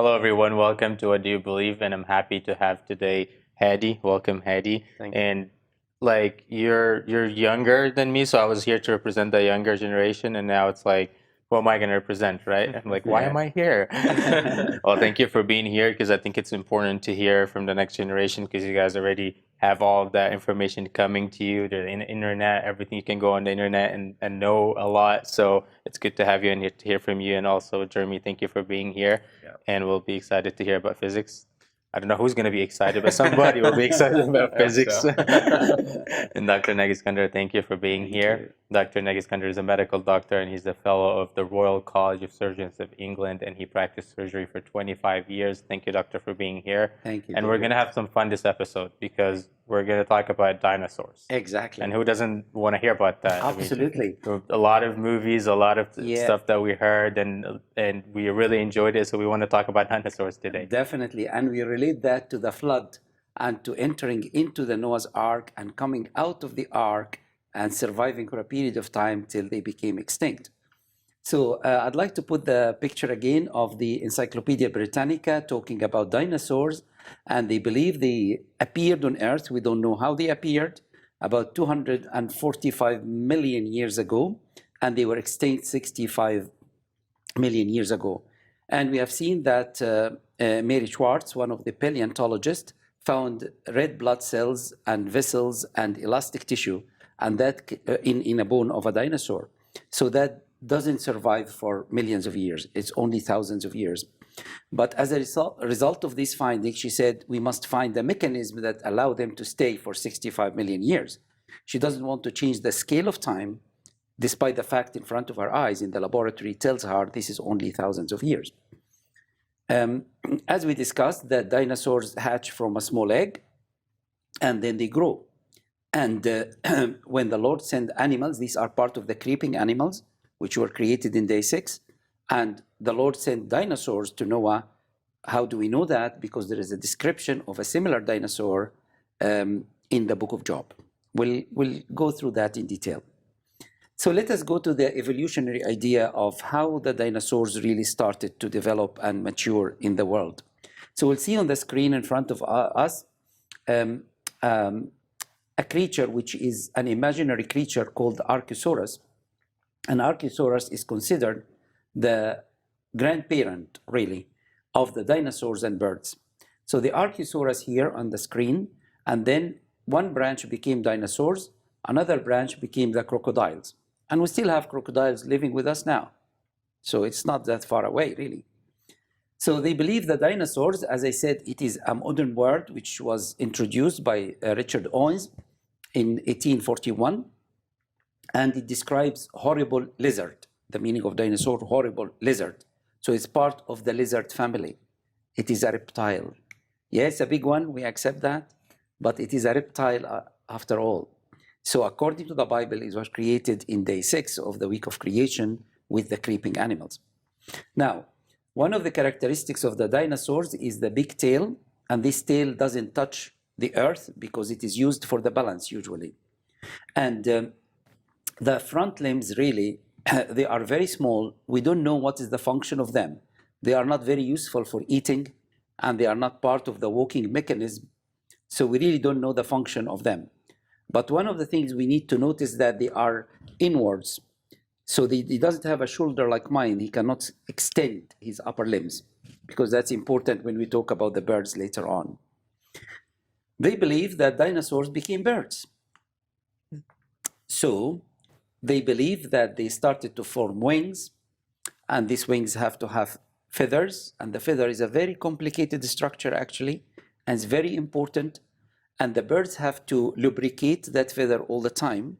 Hello, everyone. Welcome to What Do You Believe? And I'm happy to have today Hadi. Welcome, Hadi. Thank you. And like you're younger than me, so I was here to represent the younger generation, and now it's like, who am I going to represent, right? I'm like, why am I here? Well, thank you for being here because I think it's important to hear from the next generation because you guys already have all of that information coming to you. There's the internet, everything you can go on the internet and know a lot. So it's good to have you and to hear from you. And also, Jeremy, thank you for being here. Yeah. And we'll be excited to hear about physics. I don't know who's going to be excited, but somebody will be excited about physics. So. And Dr. Nagy Eskandar, thank you for being Thank here. you. Dr. Nagy Eskandar is a medical doctor, and he's a fellow of the Royal College of Surgeons of England, and he practiced surgery for 25 years. Thank you, doctor, for being here. Thank you. And we're going to have some fun this episode because we're going to talk about dinosaurs. Exactly. And who doesn't want to hear about that? Absolutely. I mean, a lot of movies, a lot of Yeah. stuff that we heard, and we really enjoyed it. So we want to talk about dinosaurs today. Definitely. And we relate that to the flood and to entering into the Noah's Ark and coming out of the Ark and surviving for a period of time till they became extinct. So I'd like to put the picture again of the Encyclopedia Britannica talking about dinosaurs. And they believe they appeared on Earth. We don't know how they appeared, about 245 million years ago. And they were extinct 65 million years ago. And we have seen that Mary Schwartz, one of the paleontologists, found red blood cells and vessels and elastic tissue, and that in a bone of a dinosaur. So that doesn't survive for millions of years. It's only thousands of years. But as a result of these findings, she said, we must find a mechanism that allow them to stay for 65 million years. She doesn't want to change the scale of time, despite the fact in front of her eyes in the laboratory tells her this is only thousands of years. As we discussed, the dinosaurs hatch from a small egg, and then they grow. And when the Lord sent animals, these are part of the creeping animals, which were created in day 6. And the Lord sent dinosaurs to Noah. How do we know that? Because there is a description of a similar dinosaur in the book of Job. We'll go through that in detail. So let us go to the evolutionary idea of how the dinosaurs really started to develop and mature in the world. So we'll see on the screen in front of us a creature which is an imaginary creature called Archosaurus. And Archosaurus is considered the grandparent, really, of the dinosaurs and birds. So the Archosaurus here on the screen, and then one branch became dinosaurs, another branch became the crocodiles. And we still have crocodiles living with us now. So it's not that far away, really. So they believe the dinosaurs, as I said, it is a modern word which was introduced by Richard Owens in 1841. And it describes horrible lizard, the meaning of dinosaur, horrible lizard. So it's part of the lizard family. It is a reptile. Yes, a big one, we accept that, but it is a reptile after all. So according to the Bible, it was created in day 6 of the week of creation with the creeping animals. Now, one of the characteristics of the dinosaurs is the big tail, and this tail doesn't touch the earth because it is used for the balance usually. And the front limbs really, they are very small. We don't know what is the function of them. They are not very useful for eating, and they are not part of the walking mechanism. So we really don't know the function of them. But one of the things we need to notice that they are inwards. So he doesn't have a shoulder like mine. He cannot extend his upper limbs, because that's important when we talk about the birds later on. They believe that dinosaurs became birds. So they believe that they started to form wings, and these wings have to have feathers, and the feather is a very complicated structure actually, and it's very important. And the birds have to lubricate that feather all the time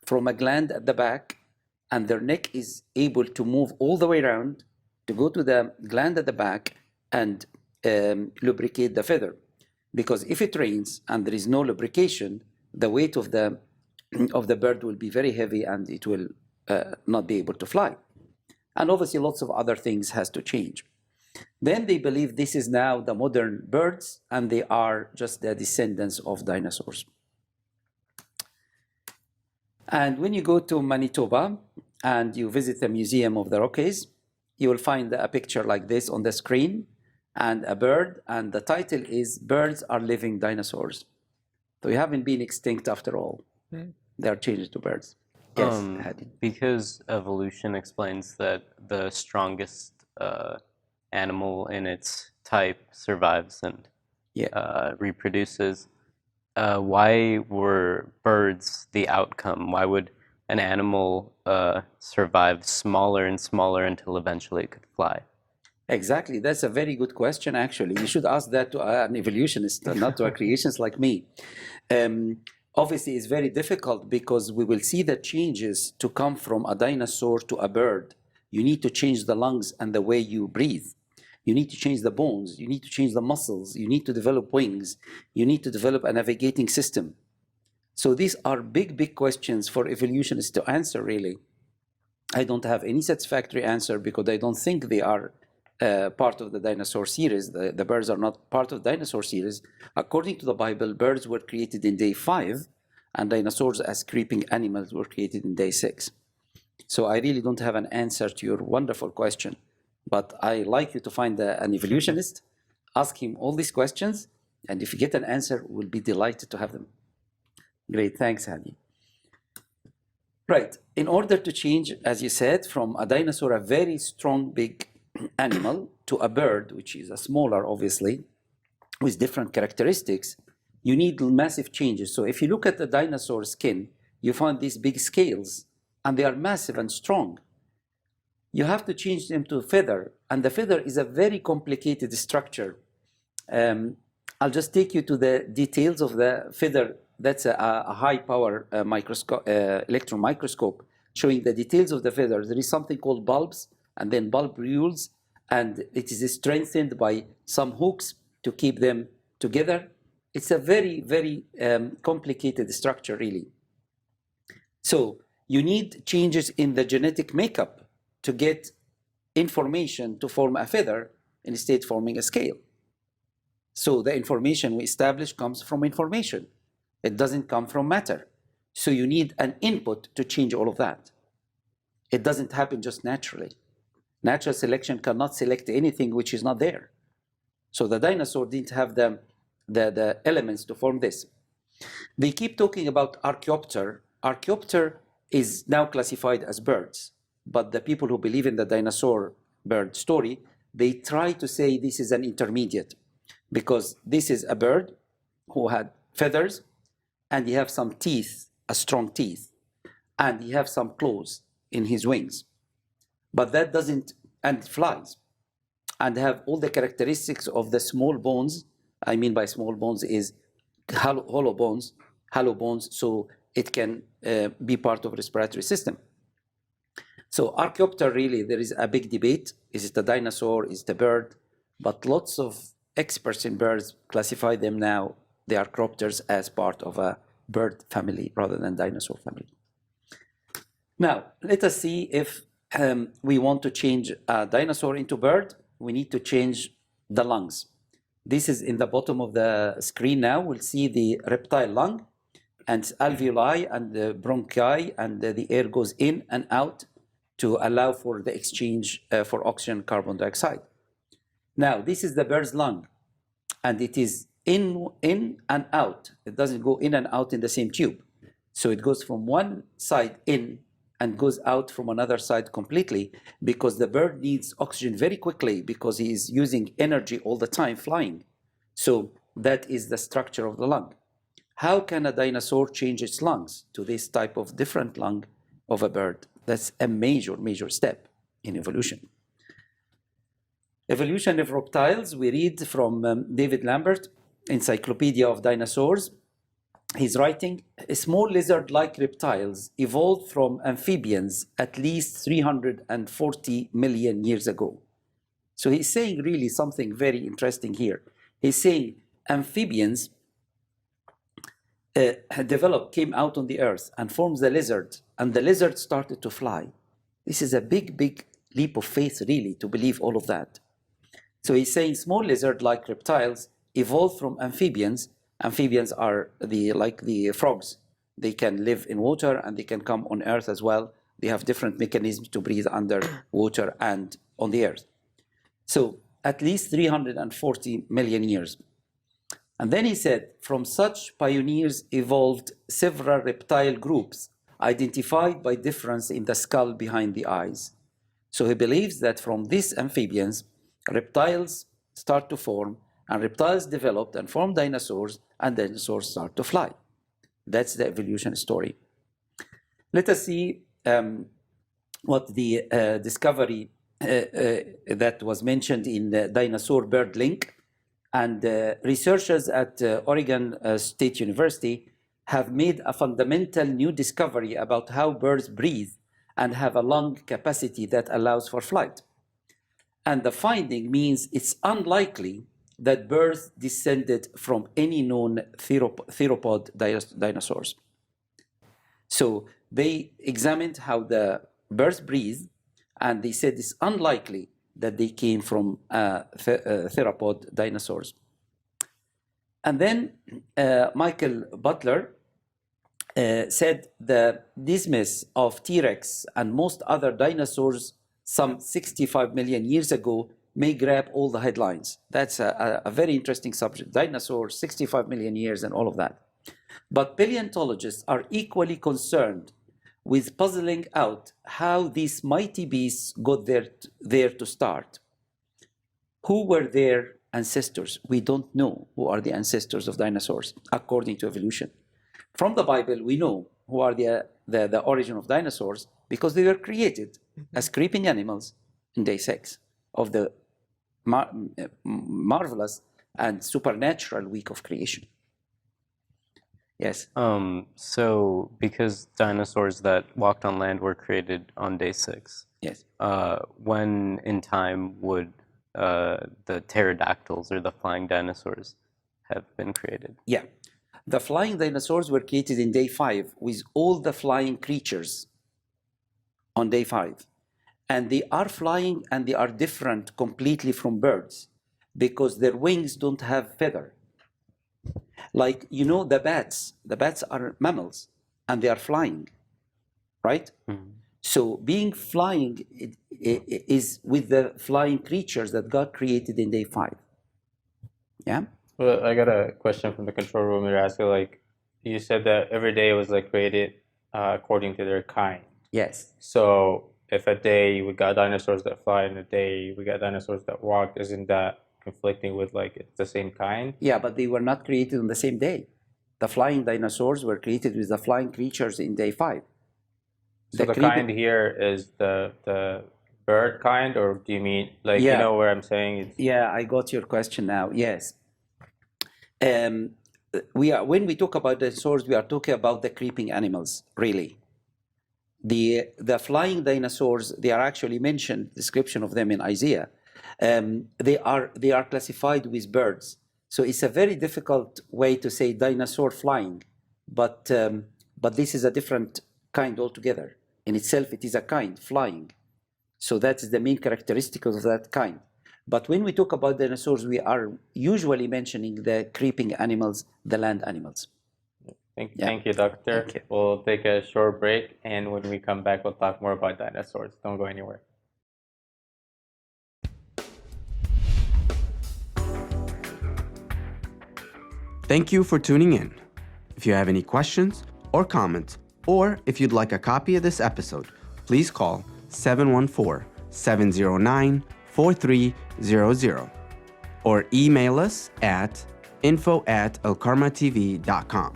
from a gland at the back, and their neck is able to move all the way around to go to the gland at the back and lubricate the feather. Because if it rains and there is no lubrication, the weight of the bird will be very heavy and it will not be able to fly. And obviously lots of other things has to change. Then they believe this is now the modern birds, and they are just the descendants of dinosaurs. And when you go to Manitoba and you visit the Museum of the Rockies, you will find a picture like this on the screen. and a bird, and the title is Birds Are Living Dinosaurs. So we haven't been extinct after all. They are changed to birds. Yes, Hadi. Because evolution explains that the strongest animal in its type survives and reproduces. Why were birds the outcome? Why would an animal survive smaller and smaller until eventually it could fly? Exactly. That's a very good question, actually. You should ask that to an evolutionist, not to a creationist like me. Obviously, it's very difficult because we will see the changes to come from a dinosaur to a bird. You need to change the lungs and the way you breathe. You need to change the bones. You need to change the muscles. You need to develop wings. You need to develop a navigating system. So these are big, big questions for evolutionists to answer, really. I don't have any satisfactory answer because I don't think they are part of the dinosaur series. The birds are not part of the dinosaur series. According to the Bible, birds were created in day 5, and dinosaurs as creeping animals were created in day 6. So I really don't have an answer to your wonderful question, but I like you to find an evolutionist, ask him all these questions, and if you get an answer, we'll be delighted to have them. Great, thanks, Hadi. Right, in order to change, as you said, from a dinosaur, a very strong, big animal, to a bird, which is a smaller, obviously, with different characteristics, you need massive changes. So if you look at the dinosaur skin, you find these big scales, and they are massive and strong. You have to change them to a feather, and the feather is a very complicated structure. I'll just take you to the details of the feather. That's a high-power electron microscope showing the details of the feather. There is something called bulbs, and then bulbules, and it is strengthened by some hooks to keep them together. It's a very, very complicated structure, really. So you need changes in the genetic makeup to get information to form a feather instead forming a scale. So the information we establish comes from information. It doesn't come from matter. So you need an input to change all of that. It doesn't happen just naturally. Natural selection cannot select anything which is not there. So the dinosaur didn't have the elements to form this. They keep talking about Archaeopter. Archaeopter is now classified as birds, but the people who believe in the dinosaur bird story, they try to say this is an intermediate, because this is a bird who had feathers, and he has some teeth, a strong teeth, and he has some claws in his wings. But that doesn't, and flies, and have all the characteristics of the small bones. I mean by small bones is hollow bones, so it can be part of respiratory system. So Archaeopter, really, there is a big debate. Is it a dinosaur? Is it a bird? But lots of experts in birds classify them now, the Archaeopters, as part of a bird family rather than dinosaur family. Now, let us see if we want to change a dinosaur into bird. We need to change the lungs. This is in the bottom of the screen now. We'll see the reptile lung and alveoli and the bronchi, and the air goes in and out to allow for the exchange for oxygen and carbon dioxide. Now, this is the bird's lung, and it is in and out. It doesn't go in and out in the same tube. So it goes from one side in and goes out from another side completely, because the bird needs oxygen very quickly because he is using energy all the time flying. So that is the structure of the lung. How can a dinosaur change its lungs to this type of different lung of a bird? That's a major, major step in evolution. Evolution of reptiles, we read from David Lambert, Encyclopedia of Dinosaurs. He's writing, small lizard-like reptiles evolved from amphibians at least 340 million years ago. So he's saying really something very interesting here. He's saying amphibians came out on the earth and formed the lizard, and the lizard started to fly. This is a big, big leap of faith, really, to believe all of that. So he's saying small lizard-like reptiles evolved from amphibians. Amphibians are like the frogs. They can live in water and they can come on earth as well. They have different mechanisms to breathe under water and on the earth. So at least 340 million years. And then he said, from such pioneers evolved several reptile groups identified by difference in the skull behind the eyes. So he believes that from these amphibians, reptiles start to form, and reptiles developed and formed dinosaurs, and dinosaurs start to fly. That's the evolution story. Let us see what the discovery that was mentioned in the dinosaur bird link. And researchers at Oregon State University have made a fundamental new discovery about how birds breathe and have a lung capacity that allows for flight. And the finding means it's unlikely that birds descended from any known theropod dinosaurs. So they examined how the birds breathe, and they said it's unlikely that they came from theropod dinosaurs. And then Michael Butler said the dismiss of T-Rex and most other dinosaurs some 65 million years ago may grab all the headlines. That's a very interesting subject. Dinosaurs, 65 million years and all of that. But paleontologists are equally concerned with puzzling out how these mighty beasts got there to start. Who were their ancestors? We don't know who are the ancestors of dinosaurs, according to evolution. From the Bible, we know who are the origin of dinosaurs because they were created as creeping animals in day 6 of the marvelous and supernatural week of creation. Yes. So because dinosaurs that walked on land were created on day 6. Yes. When in time would the pterodactyls or the flying dinosaurs have been created? Yeah. The flying dinosaurs were created in day 5 with all the flying creatures on day 5. And they are flying and they are different completely from birds because their wings don't have feather. Like, you know, the bats are mammals and they are flying, right? Mm-hmm. So being flying is with the flying creatures that got created in day 5. Yeah? Well, I got a question from the control room. They're asking, like, you said that every day was like created according to their kind. Yes. So if a day we got dinosaurs that fly and a day we got dinosaurs that walk, isn't that conflicting with like it's the same kind? Yeah, but they were not created on the same day. The flying dinosaurs were created with the flying creatures in day 5. So the kind here is the bird kind, or do you mean like, yeah. You know where I'm saying? It's... Yeah, I got your question now. Yes. When we talk about dinosaurs, we are talking about the creeping animals, really. The flying dinosaurs, they are actually mentioned, description of them in Isaiah. They are classified with birds. So it's a very difficult way to say dinosaur flying, but this is a different kind altogether. In itself, it is a kind, flying. So that is the main characteristic of that kind. But when we talk about dinosaurs, we are usually mentioning the creeping animals, the land animals. Thank you, Doctor. Thank you. We'll take a short break, and when we come back, we'll talk more about dinosaurs. Don't go anywhere. Thank you for tuning in. If you have any questions or comments, or if you'd like a copy of this episode, please call 714-709-4300 or email us at info@alkarmatv.com.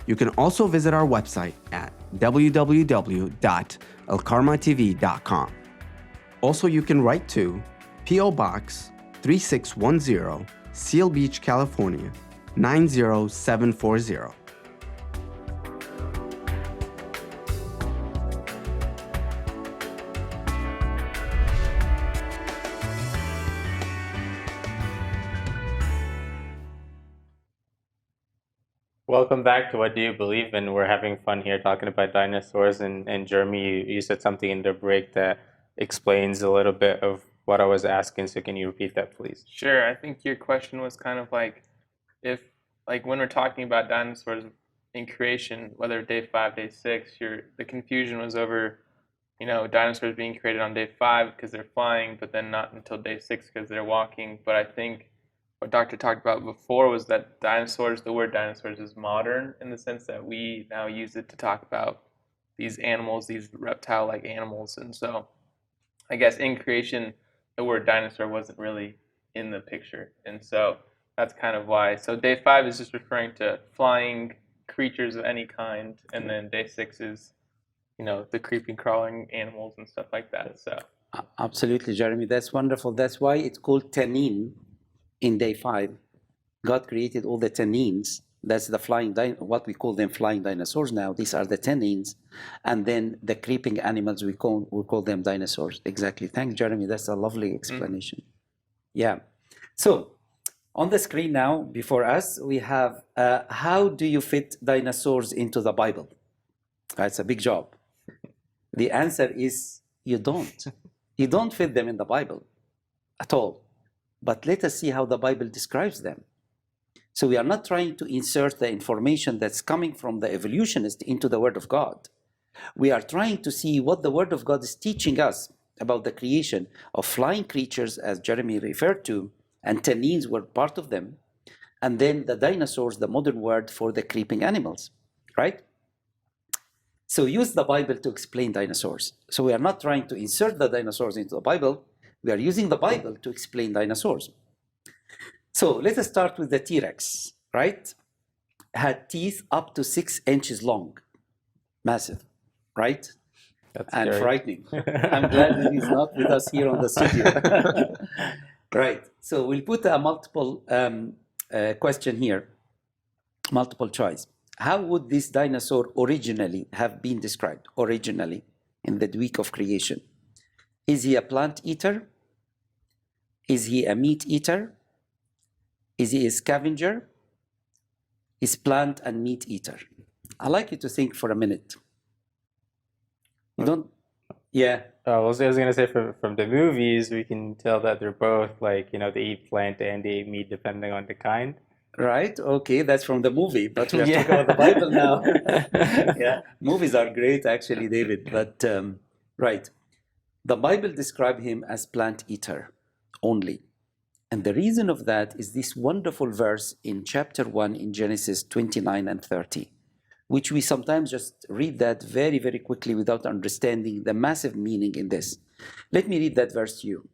You can also visit our website at www.alkarmatv.com. Also, you can write to P.O. Box 3610, Seal Beach, California, 90740. Welcome back to What Do You Believe In? We're having fun here talking about dinosaurs, and Jeremy, you said something in the break that explains a little bit of what I was asking, so can you repeat that, please? Sure. I think your question was kind of like, if, like, when we're talking about dinosaurs in creation, whether day 5, day 6, the confusion was over dinosaurs being created on day 5 because they're flying, but then not until day 6 because they're walking. But I think what Doctor talked about before was that the word dinosaurs is modern in the sense that we now use it to talk about these animals, these reptile-like animals. And so I guess in creation, the word dinosaur wasn't really in the picture. And so that's kind of why. So day 5 is just referring to flying creatures of any kind. And then day 6 is the creeping, crawling animals and stuff like that. So absolutely, Jeremy, that's wonderful. That's why it's called Tanin in day 5. God created all the Tanins. That's the what we call them flying dinosaurs now. These are the Tanins. And then the creeping animals, we call them dinosaurs. Exactly. Thanks, Jeremy. That's a lovely explanation. Yeah. So on the screen now, before us, we have how do you fit dinosaurs into the Bible? That's a big job. The answer is you don't. You don't fit them in the Bible at all. But let us see how the Bible describes them. So we are not trying to insert the information that's coming from the evolutionist into the Word of God. We are trying to see what the Word of God is teaching us about the creation of flying creatures, as Jeremy referred to, and Tanins were part of them, and then the dinosaurs, the modern word for the creeping animals, right? So use the Bible to explain dinosaurs. So we are not trying to insert the dinosaurs into the Bible. We are using the Bible to explain dinosaurs. So let us start with the T-Rex, right? Had teeth up to 6 inches long. Massive, right? That's and scary. frightening. I'm glad that he's not with us here on the studio. Right. So we'll put a multiple question here, multiple choice. How would this dinosaur originally have been described? Originally, in the week of creation. Is he a plant eater? Is he a meat eater? Is he a scavenger? Is plant and meat eater? I'd like you to think for a minute. You don't, yeah. I was going to say from the movies, we can tell that they're both like, they eat plant and they eat meat depending on the kind. Right, okay, that's from the movie, but we are Yeah. talking about the Bible now. Yeah, movies are great actually, David, but right. The Bible describes him as plant eater only. And the reason of that is this wonderful verse in chapter 1 in Genesis 29 and 30, which we sometimes just read that very, very quickly without understanding the massive meaning in this. Let me read that verse to you.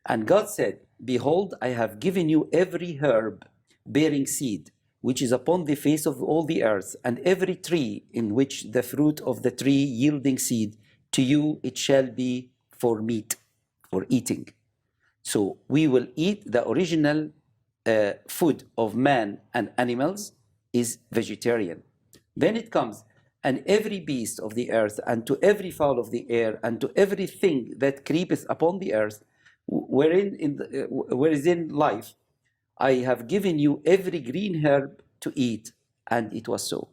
And God said, "Behold, I have given you every herb bearing seed, which is upon the face of all the earth, and every tree in which the fruit of the tree yielding seed, to you it shall be for meat, for eating." So we will eat the original food of man and animals is vegetarian. Then it comes, and every beast of the earth, and to every fowl of the air, and to everything that creepeth upon the earth, where is in life, I have given you every green herb to eat, and it was so.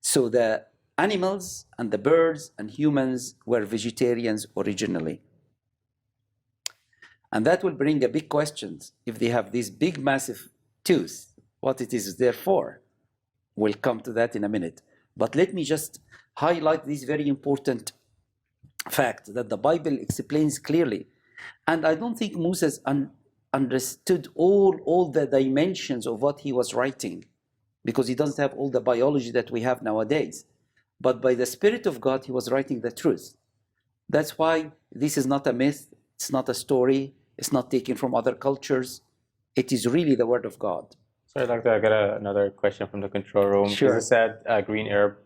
So the animals and the birds and humans were vegetarians originally. And that will bring a big question. If they have this big, massive tooth, what it is there for? We'll come to that in a minute. But let me just highlight this very important fact that the Bible explains clearly. And I don't think Moses understood all the dimensions of what he was writing, because he doesn't have all the biology that we have nowadays. But by the Spirit of God, he was writing the truth. That's why this is not a myth, it's not a story, it's not taken from other cultures. It is really the Word of God. Sorry, Doctor, I got another question from the control room. Sure. Because it said green herb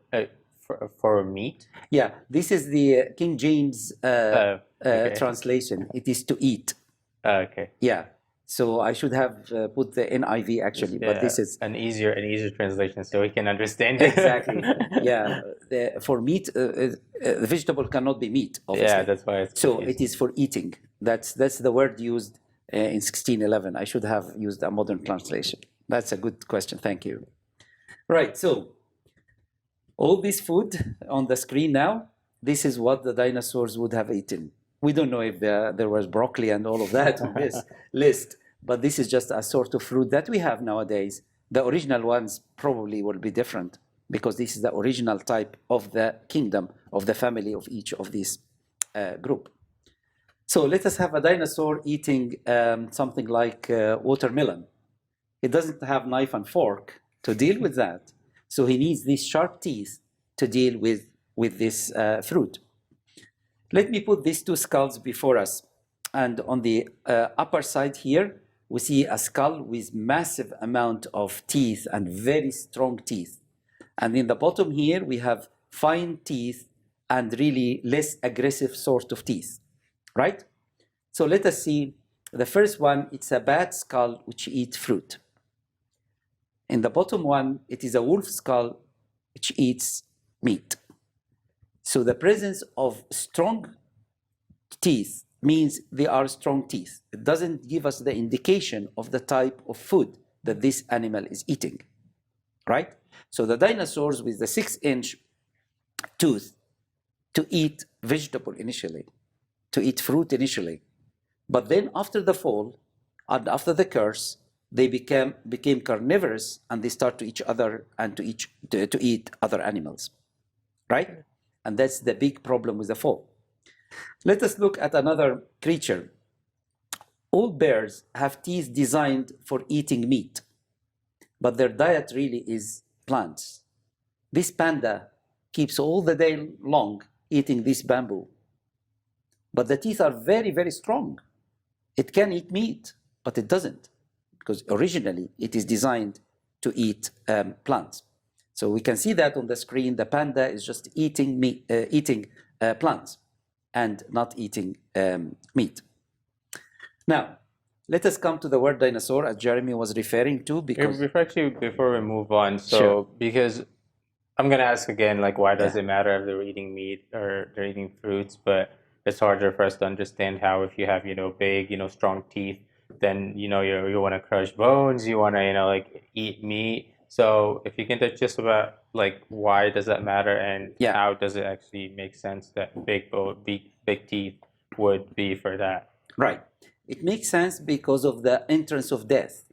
for meat? Yeah, this is the King James Okay. translation. It is to eat. Okay. Yeah. So I should have put the NIV actually, but this is an easier translation so we can understand it. exactly. Yeah, for meat, the vegetable cannot be meat. Obviously. Yeah, that's why it's so confusing. it is for eating. That's the word used in 1611. I should have used a modern translation. That's a good question. Thank you. Right. So all this food on the screen now, this is what the dinosaurs would have eaten. We don't know if there was broccoli and all of that on this list, but this is just a sort of fruit that we have nowadays. The original ones probably will be different. because this is the original type of the kingdom, of the family of each of these group. So let us have a dinosaur eating something like watermelon. It doesn't have knife and fork to deal with that. So he needs these sharp teeth to deal with this fruit. Let me put these two skulls before us. And on the upper side here, we see a skull with massive amount of teeth and very strong teeth. And in the bottom here, we have fine teeth and really less aggressive sort of teeth, right? So let us see. The first one, it's a bat skull which eats fruit. In the bottom one, it is a wolf skull which eats meat. So the presence of strong teeth means they are strong teeth. It doesn't give us the indication of the type of food that this animal is eating, right? So the dinosaurs with the 6-inch tooth to eat vegetable initially, to eat fruit initially. But then after the fall and after the curse, they became carnivorous and they start to each other and to eat other animals, right? And that's the big problem with the fall. Let us look at another creature. All bears have teeth designed for eating meat, but their diet really is plants. This panda keeps all the day long eating this bamboo, but the teeth are very, very strong. It can eat meat, but it doesn't, because originally it is designed to eat plants. So we can see that on the screen. The panda is just eating meat, plants, and not eating meat. Now, let us come to the word dinosaur, as Jeremy was referring to, because Before we move on, so Sure. because I'm gonna ask again, like, why does it matter if they're eating meat or they're eating fruits? But it's harder for us to understand how if you have, big, strong teeth, then you want to crush bones, you want to, like, eat meat. So if you can touch just about like why does that matter, and how does it actually make sense that big teeth would be for that? Right. It makes sense because of the entrance of death.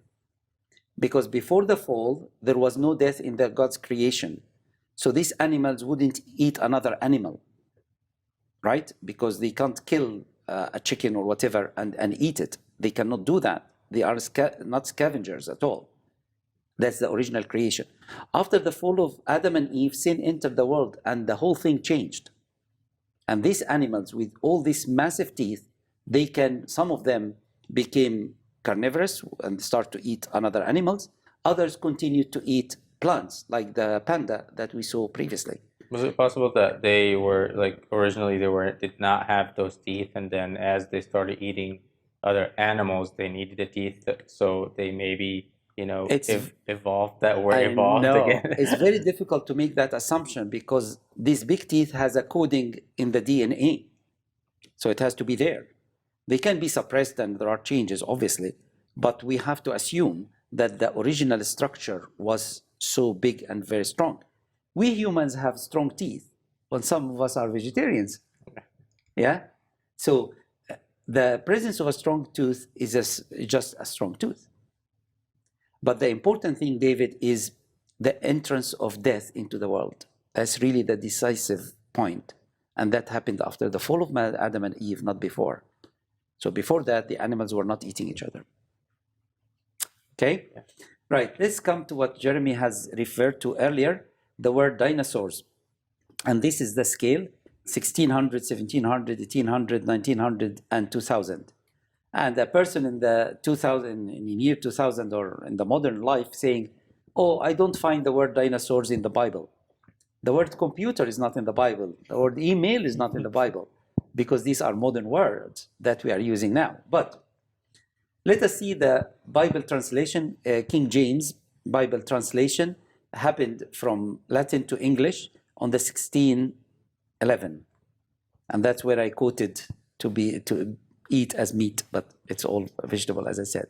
Because before the fall, there was no death in God's creation. So these animals wouldn't eat another animal, right? Because they can't kill a chicken or whatever and eat it. They cannot do that. They are not scavengers at all. That's the original creation. After the fall of Adam and Eve, sin entered the world and the whole thing changed. And these animals with all these massive teeth, some of them became carnivorous and start to eat another animals. Others continued to eat plants, like the panda that we saw previously. Was it possible that they were like originally did not have those teeth, and then as they started eating other animals, they needed the teeth, so they maybe evolved again? It's very difficult to make that assumption because these big teeth has a coding in the DNA, so it has to be there. They can be suppressed and there are changes, obviously, but we have to assume that the original structure was so big and very strong. We humans have strong teeth, but some of us are vegetarians. Yeah? So the presence of a strong tooth is just a strong tooth. But the important thing, David, is the entrance of death into the world. That's really the decisive point. And that happened after the fall of Adam and Eve, not before. So before that, the animals were not eating each other. Okay? Right, let's come to what Jeremy has referred to earlier, the word dinosaurs. And this is the scale, 1600, 1700, 1800, 1900, and 2000. And a person in the year 2000 or in the modern life saying, oh, I don't find the word dinosaurs in the Bible. The word computer is not in the Bible. The word email is not in the Bible, because these are modern words that we are using now. But let us see the Bible translation. King James Bible translation happened from Latin to English on the 1611. And that's where I quoted to eat as meat, but it's all vegetable, as I said.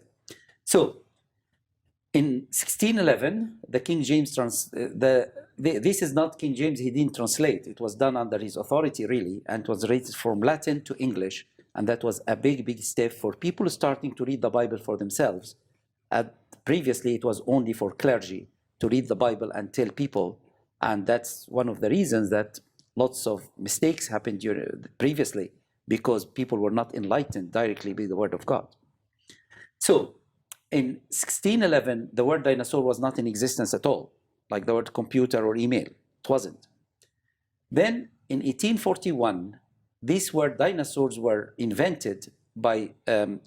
So in 1611, the King James, this is not King James, he didn't translate. It was done under his authority, really, and it was raised from Latin to English. And that was a big, big step for people starting to read the Bible for themselves. Previously, it was only for clergy to read the Bible and tell people And that's one of the reasons that lots of mistakes happened previously, because people were not enlightened directly by the word of God. So in 1611, the word dinosaur was not in existence at all, like the word computer or email. It wasn't. Then in 1841, these word dinosaurs were invented by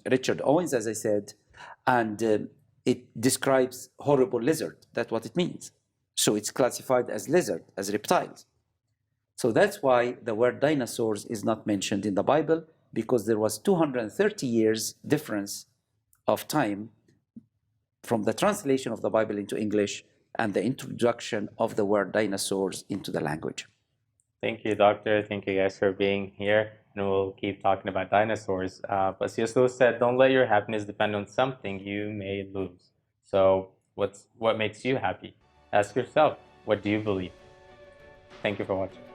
Richard Owens, as I said, and it describes horrible lizard. That's what it means. So it's classified as lizard, as reptiles. So that's why the word dinosaurs is not mentioned in the Bible, because there was 230 years difference of time from the translation of the Bible into English and the introduction of the word dinosaurs into the language. Thank you, Doctor. Thank you guys for being here. And we'll keep talking about dinosaurs. But Yusuf said, don't let your happiness depend on something you may lose. So what makes you happy? Ask yourself, what do you believe? Thank you for watching.